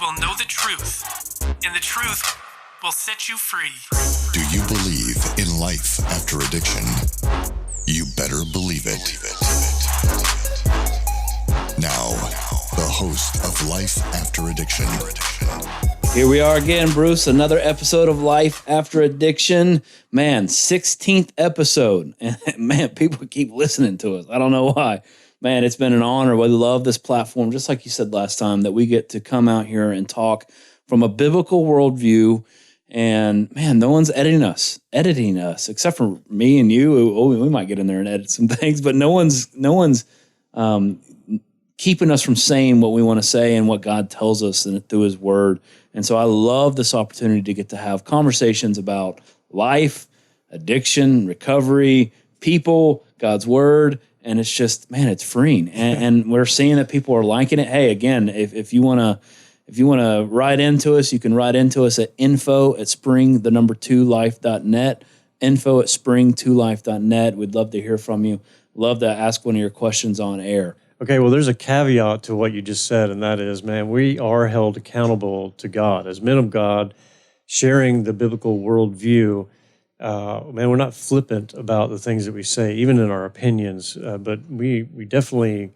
will know the truth, and the truth will set you free. Do you believe in life after addiction? You better believe it. Now, the host of Life After Addiction. Here we are again, Bruce, another episode of Life After Addiction. Man, 16th episode. And man, people keep listening to us. I don't know why. Man, it's been an honor. We love this platform, just like you said last time, that we get to come out here and talk from a biblical worldview. And man, no one's editing us, except for me and you. Oh, we might get in there and edit some things, but no one's keeping us from saying what we want to say and what God tells us through His Word. And so I love this opportunity to get to have conversations about life, addiction, recovery, people, God's Word. And it's just, man, it's freeing. And we're seeing that people are liking it. Hey, again, if you want to write into us, you can write into us at info@spring2life.net, info@spring2life.net. We'd love to hear from you. Love to ask one of your questions on air. Okay, well, there's a caveat to what you just said, and that is, man, we are held accountable to God. As men of God, sharing the biblical worldview, man, we're not flippant about the things that we say, even in our opinions, but we definitely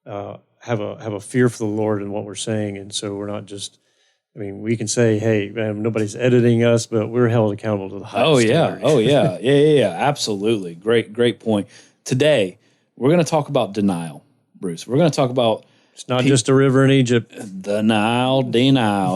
have a fear for the Lord in what we're saying, and so we're not just, I mean, we can say, hey, man, nobody's editing us, but we're held accountable to the highest standard. Yeah, absolutely. Great point. Today, we're going to talk about denial, Bruce. We're going to talk about... It's not just a river in Egypt. Denial.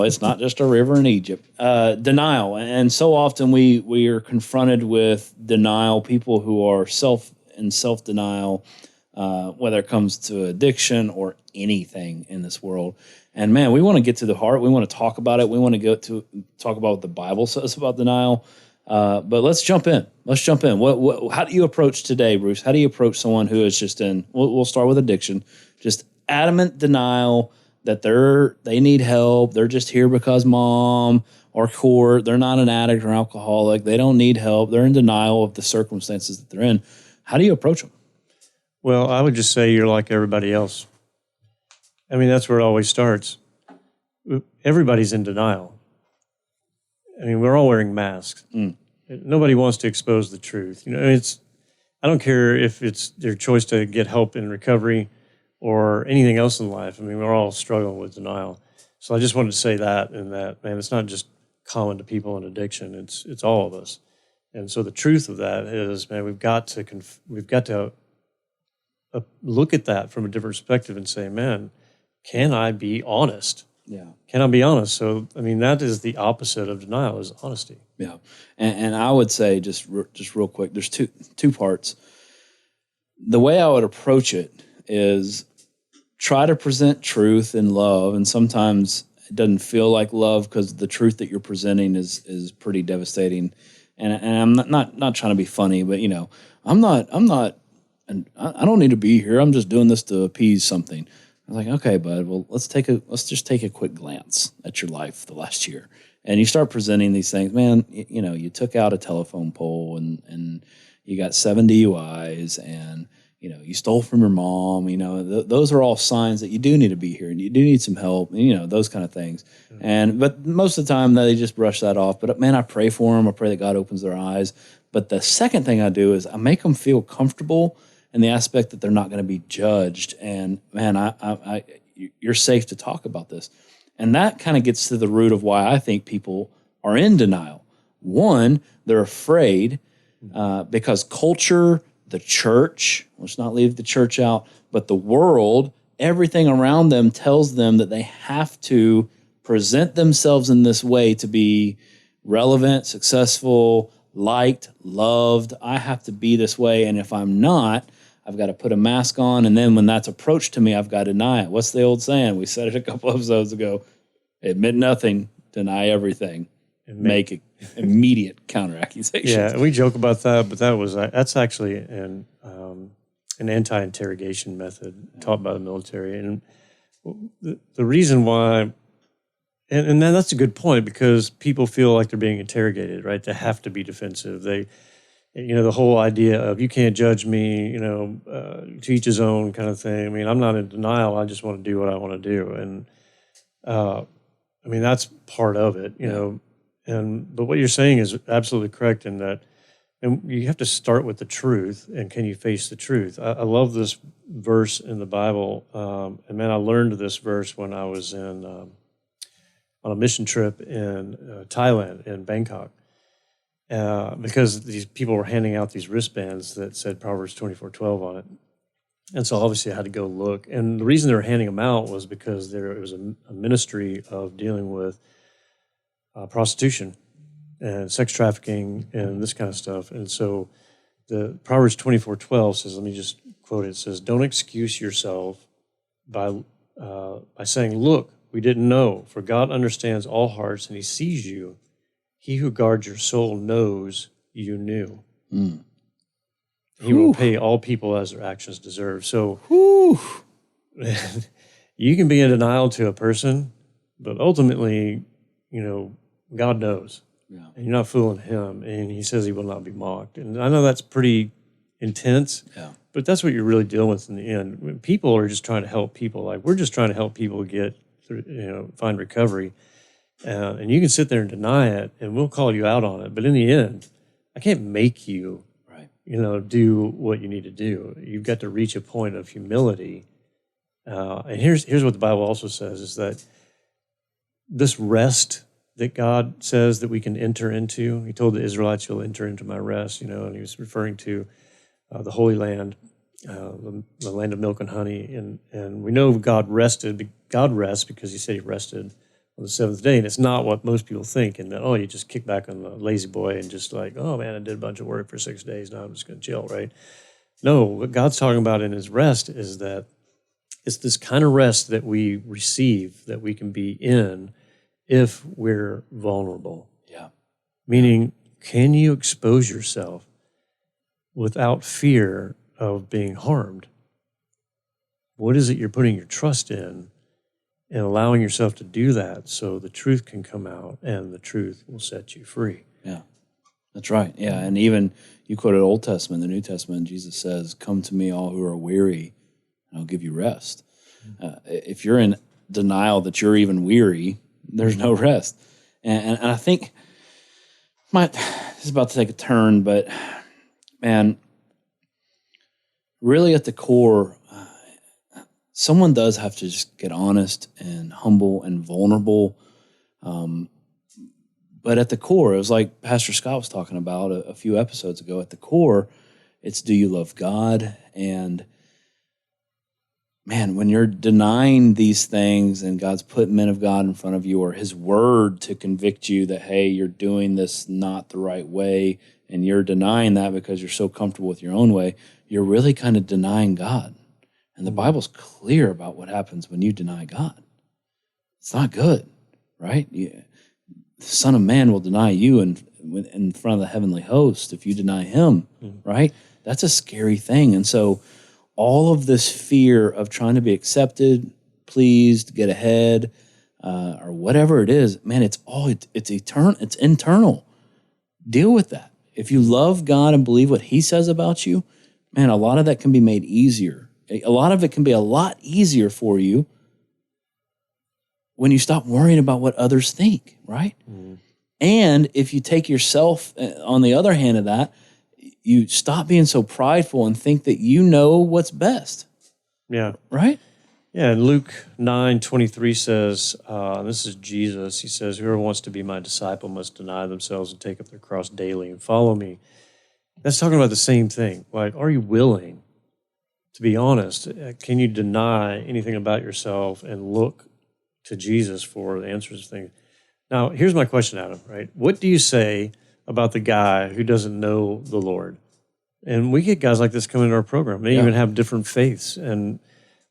It's not just a river in Egypt. Denial. And so often we are confronted with denial, people who are self-denial, whether it comes to addiction or anything in this world. And man, we want to get to the heart. We want to talk about it. We want to talk about what the Bible says about denial. But let's jump in. How do you approach today, Bruce? How do you approach someone who is just in, we'll start with addiction, just adamant denial that they need help. They're just here because mom or court. They're not an addict or alcoholic. They don't need help. They're in denial of the circumstances that they're in. How do you approach them? Well, I would just say you're like everybody else. I mean, that's where it always starts. Everybody's in denial. I mean, we're all wearing masks. Nobody wants to expose the truth. You know, I don't care if it's their choice to get help in recovery or anything else in life. I mean, we're all struggling with denial. So I just wanted to say that, and that, man, it's not just common to people in addiction. It's all of us. And so the truth of that is, man, we've got to look at that from a different perspective and say, man, can I be honest? Yeah. Can I be honest? So, I mean, that is the opposite of denial, is honesty. Yeah. And I would say, just real quick, there's two parts. The way I would approach it is try to present truth and love, and sometimes it doesn't feel like love because the truth that you're presenting is pretty devastating. And I'm not trying to be funny, but you know, I'm not, and I don't need to be here. I'm just doing this to appease something. I was like, okay, bud, well, let's just take a quick glance at your life the last year. And you start presenting these things, man, you know, you took out a telephone pole and you got 7 DUIs and, you know, you stole from your mom, you know, those are all signs that you do need to be here and you do need some help, and, you know, those kind of things. But most of the time they just brush that off. But man, I pray for them. I pray that God opens their eyes. But the second thing I do is I make them feel comfortable in the aspect that they're not going to be judged. And man, you're safe to talk about this. And that kind of gets to the root of why I think people are in denial. One, they're afraid because culture, the church, let's not leave the church out, but the world, everything around them tells them that they have to present themselves in this way to be relevant, successful, liked, loved. I have to be this way. And if I'm not, I've got to put a mask on. And then when that's approached to me, I've got to deny it. What's the old saying? We said it a couple episodes ago. Admit nothing, deny everything, and make immediate counter-accusations. Yeah, we joke about that, but that's actually an anti-interrogation method taught by the military. And the reason why, and then that's a good point, because people feel like they're being interrogated, right? They have to be defensive. The whole idea of you can't judge me, to each his own kind of thing. I mean, I'm not in denial. I just want to do what I want to do. And I mean, that's part of it, you know. But what you're saying is absolutely correct in that, and you have to start with the truth, and can you face the truth? I love this verse in the Bible, and man, I learned this verse when I was on a mission trip in Thailand, in Bangkok, because these people were handing out these wristbands that said Proverbs 24:12 on it. And so obviously I had to go look. And the reason they were handing them out was because there was a ministry of dealing with prostitution and sex trafficking and this kind of stuff. And so the Proverbs 24:12 says, let me just quote it, it says, don't excuse yourself by saying, look, we didn't know, for God understands all hearts and he sees you. He who guards your soul knows you knew. Mm. He will pay all people as their actions deserve. So you can be in denial to a person, but ultimately, you know, God knows. Yeah. And you're not fooling him. And he says he will not be mocked. And I know that's pretty intense, but that's what you're really dealing with in the end. When people are just trying to help people. Like, we're just trying to help people get through, you know, find recovery. And you can sit there and deny it, and we'll call you out on it. But in the end, I can't make you, you know, do what you need to do. You've got to reach a point of humility. And here's what the Bible also says, is that this rest that God says that we can enter into, he told the Israelites, you'll enter into my rest, you know, and he was referring to the Holy Land, the land of milk and honey. And we know God rested. God rests because he said he rested on the seventh day, and it's not what most people think, and that, oh, you just kick back on the lazy boy and just like, oh man, I did a bunch of work for 6 days, now I'm just going to chill, right? No, what God's talking about in his rest is that it's this kind of rest that we receive, that we can be in if we're vulnerable. Yeah. Meaning, can you expose yourself without fear of being harmed? What is it you're putting your trust in? And allowing yourself to do that so the truth can come out and the truth will set you free. Yeah, that's right. Yeah, and even you quoted Old Testament, the New Testament, Jesus says, come to me all who are weary, and I'll give you rest. If you're in denial that you're even weary, there's no rest. And I think, this is about to take a turn, but man, really at the core, someone does have to just get honest and humble and vulnerable. But at the core, it was like Pastor Scott was talking about a few episodes ago. At the core, it's, do you love God? And man, when you're denying these things and God's put men of God in front of you, or his word to convict you that, hey, you're doing this not the right way, and you're denying that because you're so comfortable with your own way, you're really kind of denying God. And the Bible's clear about what happens when you deny God. It's not good, right? The Son of Man will deny you in front of the heavenly host if you deny him, right? That's a scary thing. And so all of this fear of trying to be accepted, pleased, get ahead, or whatever it is, man, it's eternal. It's internal. Deal with that. If you love God and believe what he says about you, man, a lot of that can be made easier. A lot of it can be a lot easier for you when you stop worrying about what others think, right? Mm. And if you take yourself on the other hand of that, you stop being so prideful and think that you know what's best. Yeah. Right? Yeah, and Luke 9:23 says, this is Jesus, he says, whoever wants to be my disciple must deny themselves and take up their cross daily and follow me. That's talking about the same thing. Like, are you willing to be honest? Can you deny anything about yourself and look to Jesus for the answers to things? Now, here's my question, Adam, right? What do you say about the guy who doesn't know the Lord? And we get guys like this come into our program. They even have different faiths. And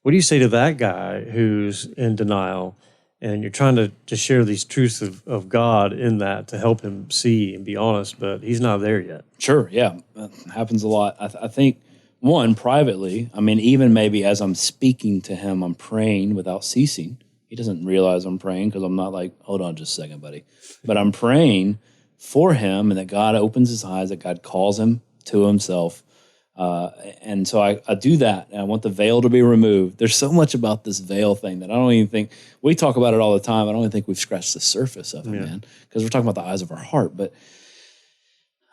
what do you say to that guy who's in denial, and you're trying to share these truths of God in that to help him see and be honest, but he's not there yet? Sure, yeah. That happens a lot. I think, one, privately, I mean, even maybe as I'm speaking to him, I'm praying without ceasing. He doesn't realize I'm praying because I'm not like, hold on just a second, buddy. But I'm praying for him and that God opens his eyes, that God calls him to himself. And so I do that, and I want the veil to be removed. There's so much about this veil thing that I don't even think, we talk about it all the time. I don't even think we've scratched the surface of it, man, because we're talking about the eyes of our heart. But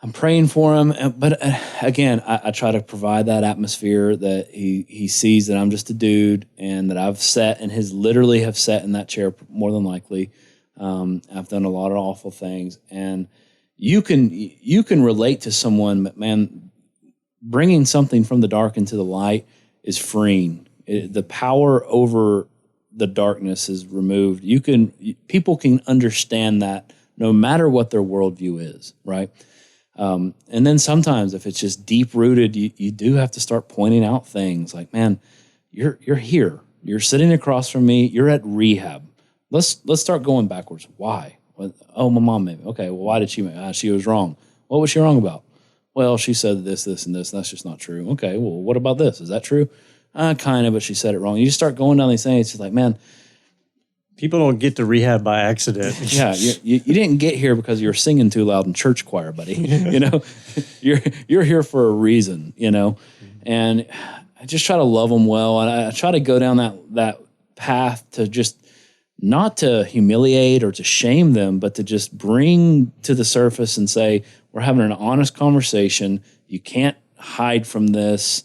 I'm praying for him. But again, I try to provide that atmosphere that he sees that I'm just a dude, and that I've sat and literally have sat in that chair more than likely. I've done a lot of awful things, and you can relate to someone, man. Bringing something from the dark into the light is freeing. The power over the darkness is removed. People can understand that no matter what their worldview is, right? And then sometimes if it's just deep rooted, you do have to start pointing out things like, man, you're here. You're sitting across from me. You're at rehab. Let's start going backwards. Why? Oh, my mom made me. Okay, well, why did she make me? She was wrong. What was she wrong about? Well, she said this, this, and this, and that's just not true. Okay, well, what about this? Is that true? Kind of, but she said it wrong. You just start going down these things. It's like, man, people don't get to rehab by accident. Yeah, you didn't get here because you were singing too loud in church choir, buddy. You're here for a reason, And I just try to love them well, and I try to go down that path to just not to humiliate or to shame them, but to just bring to the surface and say, we're having an honest conversation. You can't hide from this.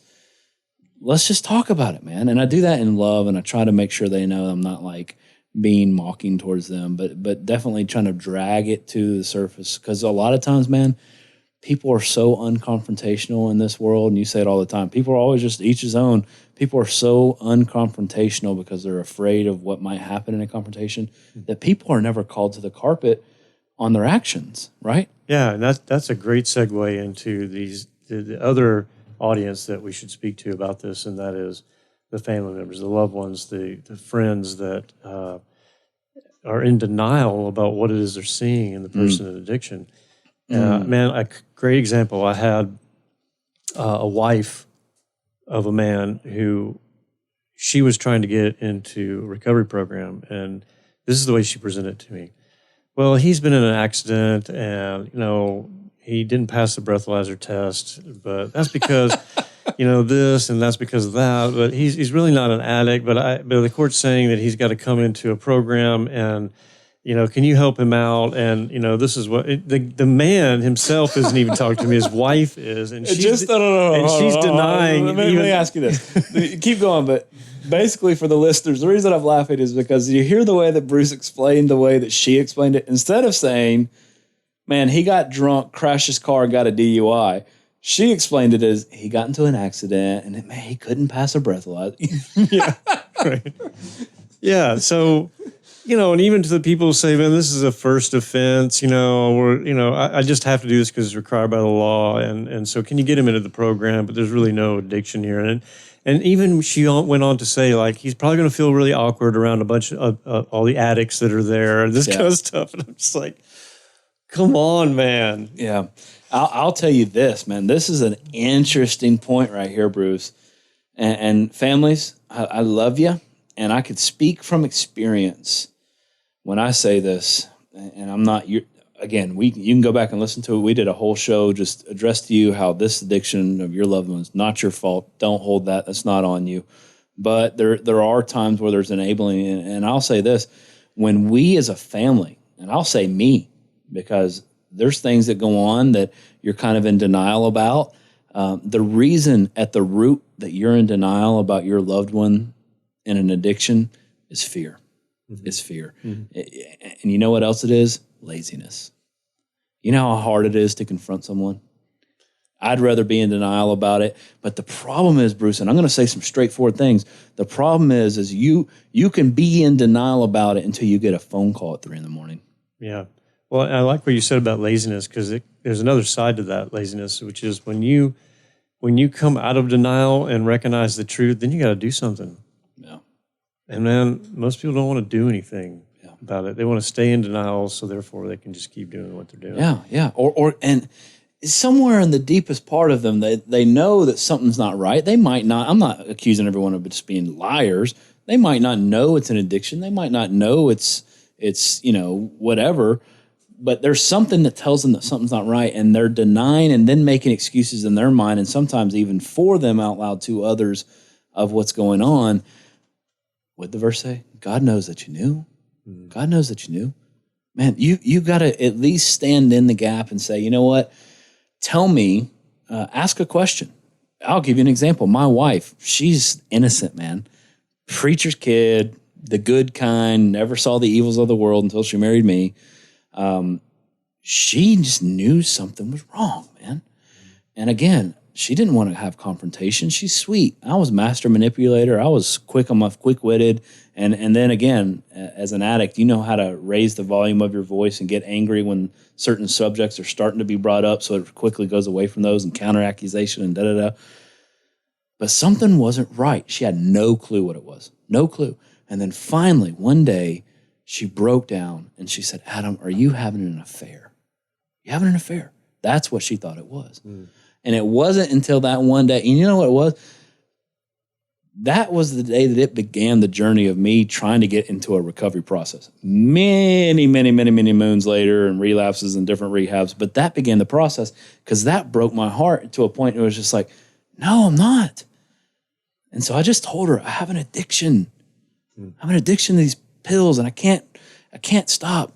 Let's just talk about it, man. And I do that in love, and I try to make sure they know I'm not like being mocking towards them, but definitely trying to drag it to the surface. Because a lot of times, man, people are so unconfrontational in this world, and you say it all the time. People are always just each his own. People are so unconfrontational because they're afraid of what might happen in a confrontation that people are never called to the carpet on their actions, right? Yeah, and that's a great segue into the other audience that we should speak to about this, and that is the family members, the loved ones, the friends that are in denial about what it is they're seeing in the person in addiction. Man, a great example. I had a wife of a man who she was trying to get into a recovery program, and this is the way she presented it to me. Well, he's been in an accident, and he didn't pass the breathalyzer test, but that's because this, and that's because of that. But he's really not an addict. But the court's saying that he's got to come into a program, and can you help him out? And this is what the man himself isn't even talking to me. His wife is, and she's denying. Let me ask you this. Keep going, but basically for the listeners, the reason I'm laughing is because you hear the way that Bruce explained the way that she explained it. Instead of saying, man, he got drunk, crashed his car, got a DUI, she explained it as he got into an accident and man, he couldn't pass a breathalyzer. Yeah, right. Yeah, so and even to the people who say, man, this is a first offense, I just have to do this because it's required by the law. And so can you get him into the program? But there's really no addiction here. And even she went on to say, like, he's probably going to feel really awkward around a bunch of all the addicts that are there and this kind of stuff. And I'm just like, come on, man. Yeah. I'll tell you this, man. This is an interesting point right here, Bruce. And families, I love you. And I could speak from experience when I say this. And I'm not, again, you can go back and listen to it. We did a whole show just addressed to you how this addiction of your loved ones, not your fault. Don't hold that. That's not on you. But there are times where there's enabling. And I'll say this, when we as a family, and I'll say me, because there's things that go on that you're kind of in denial about. The reason at the root that you're in denial about your loved one in an addiction is fear. Mm-hmm. It's fear. Mm-hmm. And you know what else it is? Laziness. You know how hard it is to confront someone? I'd rather be in denial about it. But the problem is, Bruce, and I'm going to say some straightforward things. The problem is you can be in denial about it until you get a phone call at 3 a.m. Yeah. Well, I like what you said about laziness, because there's another side to that laziness, which is when you come out of denial and recognize the truth, then you got to do something. Yeah. And man, most people don't want to do anything about it. They want to stay in denial, so therefore they can just keep doing what they're doing. Yeah, yeah. And somewhere in the deepest part of them, they know that something's not right. They might not. I'm not accusing everyone of just being liars. They might not know it's an addiction. They might not know it's whatever. but there's something that tells them that something's not right, and they're denying and then making excuses in their mind, and sometimes even for them out loud to others of what's going on. What'd the verse say? God knows that you knew. God knows that you knew. Man, you got to at least stand in the gap and say, you know what? Tell me, ask a question. I'll give you an example. My wife, she's innocent, man. Preacher's kid, the good kind, never saw the evils of the world until she married me. She just knew something was wrong, man. And again, she didn't want to have confrontation. She's sweet. I was master manipulator. I was quick-witted. And then again, as an addict, you know how to raise the volume of your voice and get angry when certain subjects are starting to be brought up, so it quickly goes away from those and counter-accusation and da-da-da. But something wasn't right. She had no clue what it was. No clue. And then finally, one day, she broke down and she said, Adam, are you having an affair? You having an affair? That's what she thought it was. And it wasn't until that one day, and you know what it was? That was the day that it began the journey of me trying to get into a recovery process. Many moons later and relapses and different rehabs, but that began the process because that broke my heart to a point where it was just like, no, I'm not. And so I just told her, I have an addiction. I have an addiction to these pills and I can't stop.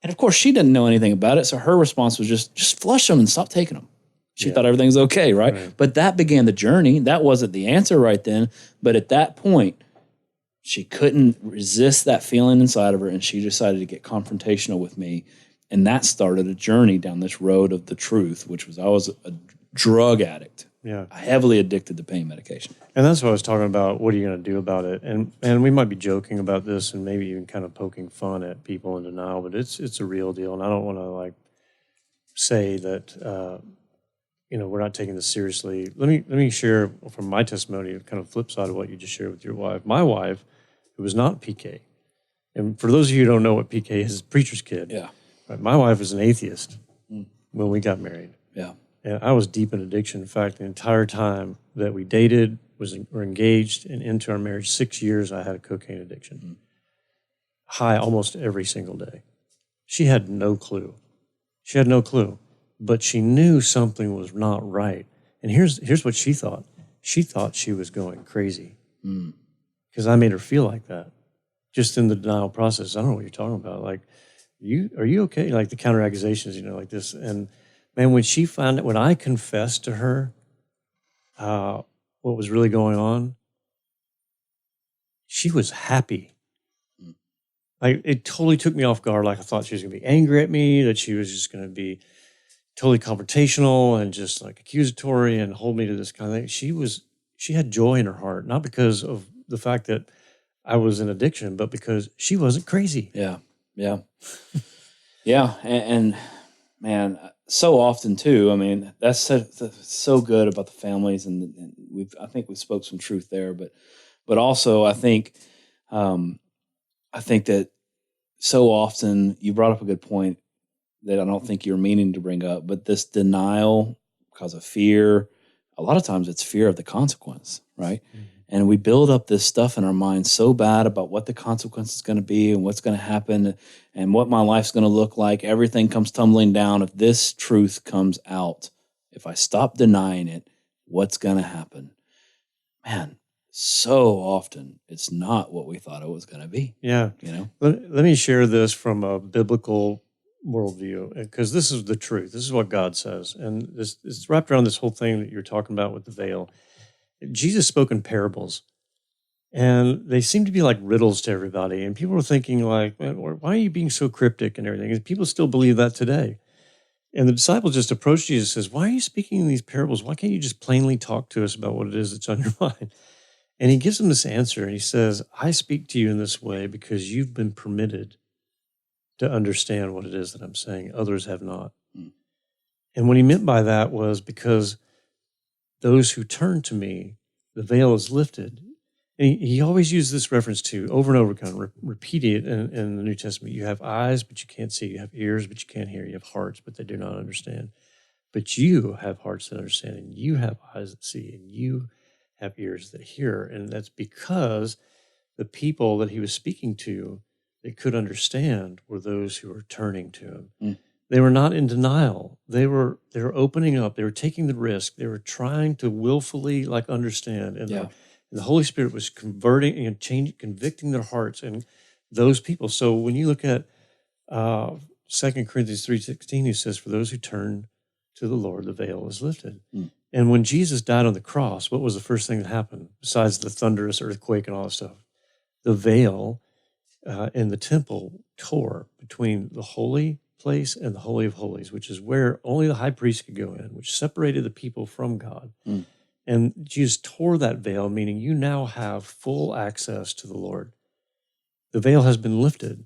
And of course she didn't know anything about it. So her response was just flush them and stop taking them. She thought everything's okay, right? But that began the journey. That wasn't the answer right then. But at that point, she couldn't resist that feeling inside of her, and she decided to get confrontational with me. And that started a journey down this road of the truth, which was I was a drug addict. Yeah. Heavily addicted to pain medication. And that's what I was talking about. What are you going to do about it? And we might be joking about this and maybe even kind of poking fun at people in denial, but it's a real deal. And I don't want to like say that we're not taking this seriously. Let me share from my testimony, kind of flip side of what you just shared with your wife. My wife, who was not PK, and for those of you who don't know what PK is preacher's kid. Yeah. Right, my wife was an atheist when we got married. Yeah. And I was deep in addiction. In fact, the entire time that we dated, were engaged, and into our marriage, 6 years, I had a cocaine addiction. High almost every single day. She had no clue. But she knew something was not right. And here's what she thought. She thought she was going crazy because I made her feel like that just in the denial process. I don't know what you're talking about. Like, are you okay? Like the counter accusations, like this. And man, when I confessed to her what was really going on, she was happy. Like it totally took me off guard. Like I thought she was going to be angry at me, that she was just going to be totally confrontational and just like accusatory and hold me to this kind of thing. She had joy in her heart, not because of the fact that I was in addiction, but because she wasn't crazy. Yeah. Yeah. Yeah. And man, so often too, I mean, that's so good about the families and I think we spoke some truth there, but also I think that so often you brought up a good point that I don't think you're meaning to bring up, but this denial because of fear, a lot of times it's fear of the consequence, right? Mm-hmm. And we build up this stuff in our minds so bad about what the consequence is going to be and what's going to happen and what my life's going to look like. Everything comes tumbling down. If this truth comes out, if I stop denying it, what's going to happen? Man, so often it's not what we thought it was going to be. Yeah. Let me share this from a biblical worldview, because this is the truth. This is what God says. And it's wrapped around this whole thing that you're talking about with the veil. Jesus spoke in parables, and they seem to be like riddles to everybody. And people were thinking like, man, why are you being so cryptic and everything? And people still believe that today. And the disciple just approached Jesus and says, why are you speaking in these parables? Why can't you just plainly talk to us about what it is that's on your mind? And he gives them this answer, and he says, I speak to you in this way because you've been permitted to understand what it is that I'm saying. Others have not. And what he meant by that was because those who turn to me, the veil is lifted. And he always used this reference to over and over again, repeating it in the New Testament. You have eyes, but you can't see. You have ears, but you can't hear. You have hearts, but they do not understand. But you have hearts that understand, and you have eyes that see, and you have ears that hear. And that's because the people that he was speaking to that could understand were those who were turning to him. They were not in denial. They were opening up. They were taking the risk. They were trying to willfully understand. And the Holy Spirit was converting and convicting their hearts and those people. So when you look at 2 Corinthians 3:16, he says, for those who turn to the Lord, the veil is lifted. And when Jesus died on the cross, what was the first thing that happened besides the thunderous earthquake and all that stuff? The veil in the temple tore between the holy place and the Holy of Holies, which is where only the high priest could go in, which separated the people from God. And Jesus tore that veil, meaning you now have full access to the Lord. The veil has been lifted.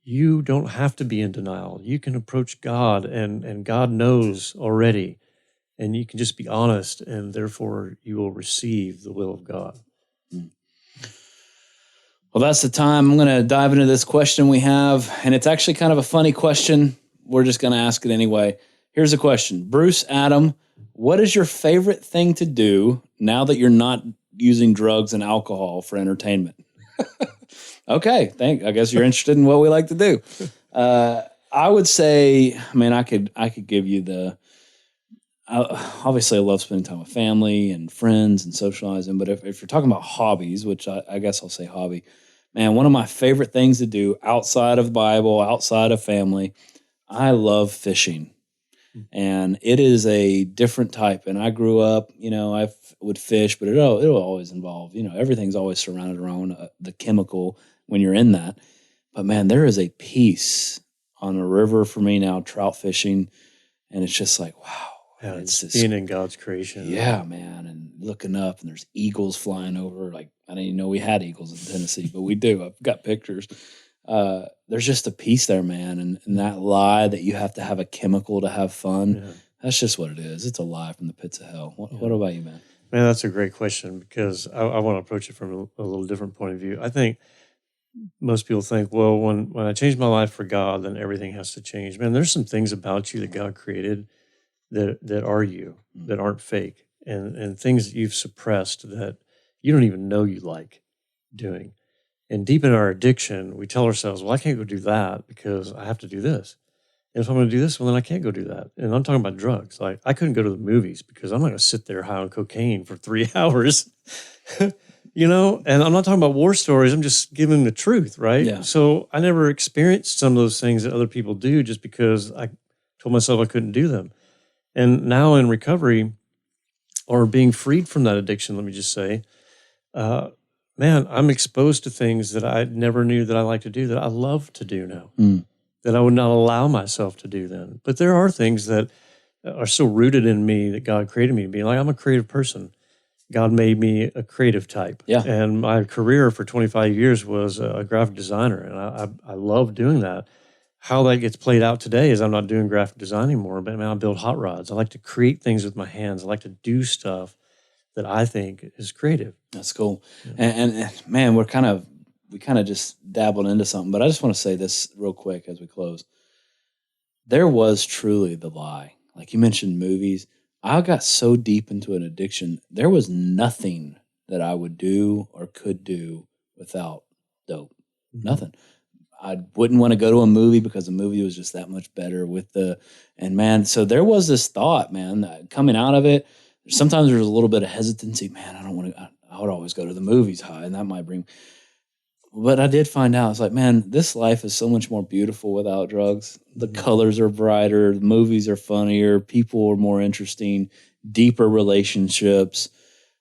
You don't have to be in denial. You can approach God, and God knows already, and you can just be honest, and therefore you will receive the will of God. Well, that's the time. I'm going to dive into this question we have, and it's actually kind of a funny question. We're just going to ask it anyway. Here's a question. Bruce, Adam, what is your favorite thing to do now that you're not using drugs and alcohol for entertainment? Okay, I guess you're interested in what we like to do. I would say, I could give you obviously I love spending time with family and friends and socializing, but if you're talking about hobbies, which I guess I'll say hobby, man, one of my favorite things to do outside of the Bible, outside of family, I love fishing. And it is a different type. And I grew up, I would fish, but it'll always involve, everything's always surrounded around the chemical when you're in that. But man, there is a peace on a river for me now, trout fishing. And it's just like, wow. Yeah, it's being in God's creation. Yeah, man. And looking up and there's eagles flying over. Like, I didn't even know we had eagles in Tennessee, but we do. I've got pictures. There's just a peace there, man. And that lie that you have to have a chemical to have fun, that's just what it is. It's a lie from the pits of hell. What about you, man? Man, that's a great question because I want to approach it from a little different point of view. I think most people think, well, when I change my life for God, then everything has to change. Man, there's some things about you that God created that are you, that aren't fake, and things that you've suppressed that you don't even know you like doing. And deep in our addiction, we tell ourselves, well, I can't go do that because I have to do this. And if I'm going to do this, well, then I can't go do that. And I'm talking about drugs. Like, I couldn't go to the movies because I'm not going to sit there high on cocaine for 3 hours, And I'm not talking about war stories. I'm just giving the truth, right? Yeah. So I never experienced some of those things that other people do just because I told myself I couldn't do them. And now in recovery or being freed from that addiction, let me just say, man, I'm exposed to things that I never knew that I like to do, that I love to do now, that I would not allow myself to do then. But there are things that are so rooted in me that God created me to be. Like, I'm a creative person. God made me a creative type. Yeah. And my career for 25 years was a graphic designer, and I love doing that. How that gets played out today is I'm not doing graphic design anymore, but man, I build hot rods. I like to create things with my hands. I like to do stuff that I think is creative. That's cool. Yeah. And man, we kind of just dabbled into something, but I just want to say this real quick as we close. There was truly the lie. Like you mentioned movies. I got so deep into an addiction, there was nothing that I would do or could do without dope. Nothing. I wouldn't want to go to a movie because the movie was just that much better so there was this thought, man, coming out of it. Sometimes there's a little bit of hesitancy. Man, I don't want to, I would always go to the movies high, and that might but I did find out, it's like, man, this life is so much more beautiful without drugs. The colors are brighter, the movies are funnier, people are more interesting, deeper relationships.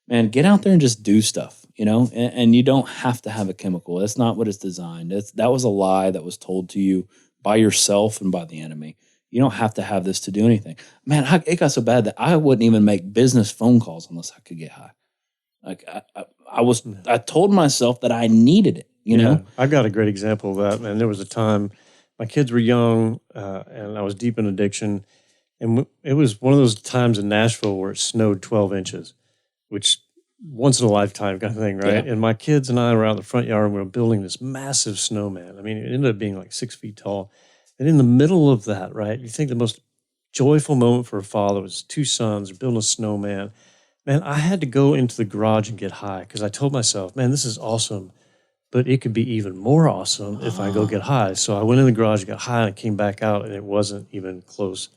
Man, get out there and just do stuff, and you don't have to have a chemical. That's not what it's designed. That was a lie that was told to you by yourself and by the enemy. You don't have to have this to do anything. Man, it got so bad that I wouldn't even make business phone calls unless I could get high. Like I told myself that I needed it, know? I've got a great example of that, man. There was a time my kids were young and I was deep in addiction. And it was one of those times in Nashville where it snowed 12 inches, which once in a lifetime kind of thing, right? Yeah. And my kids and I were out in the front yard and we were building this massive snowman. I mean, it ended up being like 6 feet tall. And in the middle of that, right, you think the most joyful moment for a father was 2 sons building a snowman. Man, I had to go into the garage and get high because I told myself, man, this is awesome. but it could be even more awesome if I go get high. So I went in the garage, got high, and I came back out, and it wasn't even close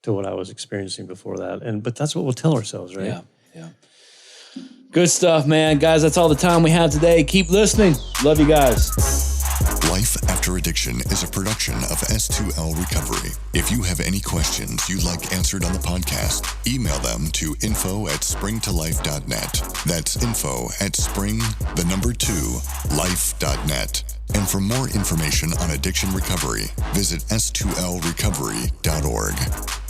to what I was experiencing before that. But that's what we'll tell ourselves, right? Yeah, yeah. Good stuff, man. Guys, that's all the time we have today. Keep listening. Love you guys. Life After Addiction is a production of S2L Recovery. If you have any questions you'd like answered on the podcast, email them to info@springtolife.net. That's info@spring2life.net. And for more information on addiction recovery, visit s2lrecovery.org.